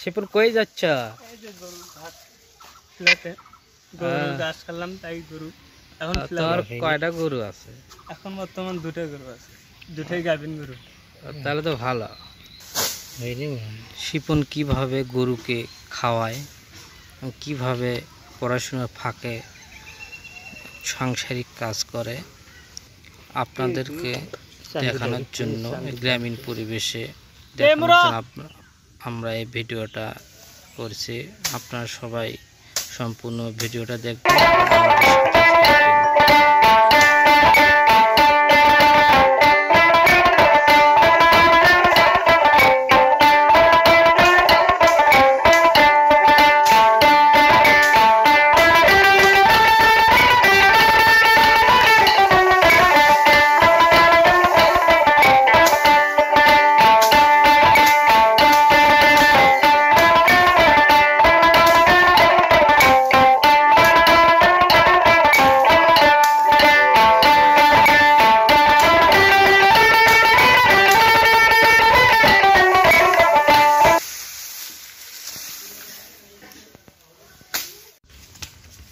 শিপুর কই যাচ্ছ? এই যে গরু ঘাস ফেলাতে, গরু ঘাস খেলাম তাই গরু এখন তোর কয়টা গরু আছে? এখন বর্তমান দুটো গরু আছে, দুটোই গাভিন গরু। তাহলে তো ভালো। শিপন কিভাবে গরুকে খাওয়ায়, কিভাবে পড়াশোনার ফাঁকে সাংসারিক কাজ করে আপনাদেরকে দেখানোর জন্য গ্রামীণ পরিবেশে দেখানোর জন্য আমরা এই ভিডিওটা করছি। আপনারা সবাই সম্পূর্ণ ভিডিওটা দেখবেন।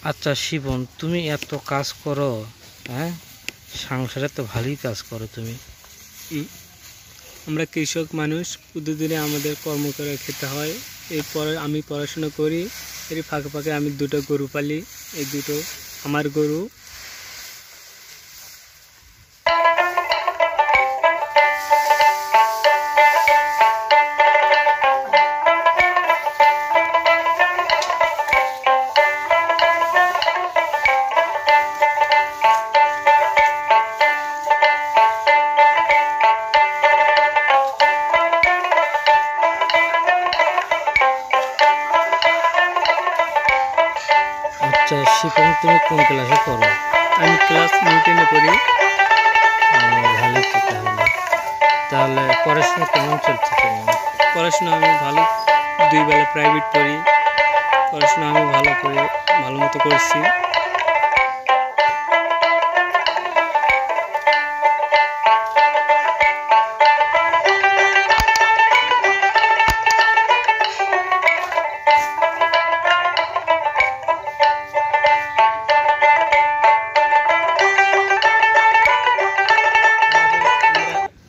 আচ্ছা শিবন, তুমি এত কাজ করো, হ্যাঁ, সংসারে তো ভালোই কাজ করো তুমি। আমরা কৃষক মানুষ, প্রতিদিনে আমাদের কর্ম করে খেতে হয়। এরপরে আমি পড়াশোনা করি, এর ফাঁকে ফাঁকে আমি দুটো গরু পালি। এই দুটো আমার গরু। আচ্ছা শিপন, তুমি কোন ক্লাসে পড়ো? আমি ক্লাস 9 পড়ি। ভালো তো। তাহলে পড়াশোনা কেমন চলছে তোমার? পড়াশোনা আমি ভালো, 2 বেলা প্রাইভেট পড়ি। পড়াশোনা আমি ভালো করে ভালো মতো করছি।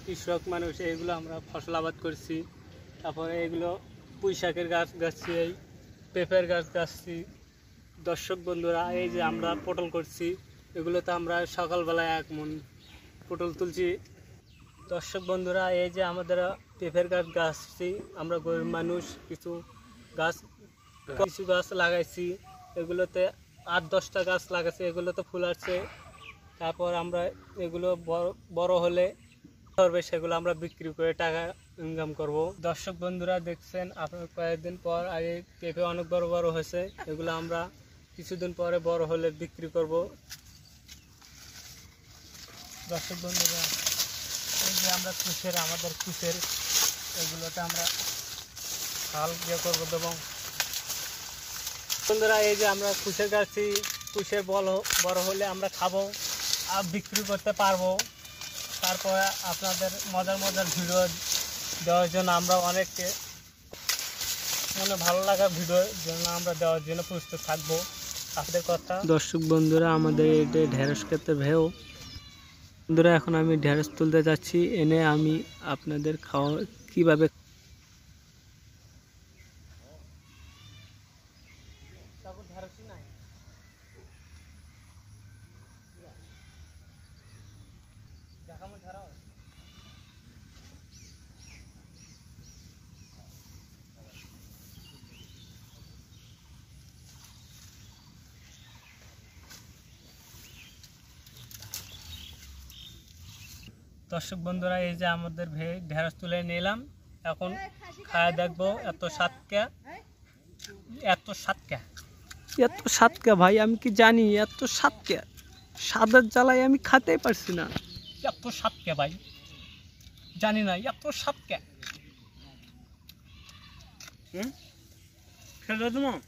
কৃষক মানুষ, এগুলো আমরা ফসল আবাদ করছি। তারপরে এগুলো পুঁই শাকের গাছ গাছছি, এই পেঁপের গাছ গাছছি। দর্শক বন্ধুরা, এই যে আমরা পটল করছি, এগুলোতে আমরা সকালবেলায় 1 মণ পটল তুলছি। দর্শক বন্ধুরা, এই যে আমাদের পেঁপের গাছ গাছছি, আমরা গরিব মানুষ কিছু গাছ লাগাইছি। এগুলোতে 8-10টা গাছ লাগাইছি, এগুলোতে ফুল আসছে। তারপর আমরা এগুলো বড় হলে সেগুলো আমরা বিক্রি করে টাকা ইনকাম করব। দর্শক বন্ধুরা দেখছেন, আপনার কয়েকদিন পর আগে পেঁপে অনেক বড় বড় হয়েছে, এগুলো আমরা কিছুদিন পরে বড় হলে বিক্রি করব। দর্শক বন্ধুরা, এই যে আমরা আমাদের কুশের এগুলোতে আমরা হাল ইয়ে করবো। এবং বন্ধুরা, এই যে আমরা কুশের গাছছি, কুশের বড় হলে আমরা খাবো আর বিক্রি করতে পারবো। তারপরে আপনাদের মজার ভিডিও দেওয়ার জন্য আমরা অনেককে মনে ভালো লাগা ভিডিওর জন্য আমরা দেওয়ার জন্য প্রস্তুত থাকবো। আপনাদের কথা। দর্শক বন্ধুরা, আমাদের এটা ঢেঁড়স ক্ষেতের ভেউ। বন্ধুরা, এখন আমি ঢেঁড়স তুলতে যাচ্ছি, এনে আমি আপনাদের খাওয়া কীভাবে দর্শক বন্ধুরা, এই যে আমাদের ঢেঁড়স তুলে নিলাম, এখন খায় দেখবো। এত সাতকা ভাই, আমি কি জানি এত সাতকা? সাদার জ্বালায় আমি খাতেই পারছি না। এত সাতকা ভাই, জানি না এত সাতকা। খেলে তোমার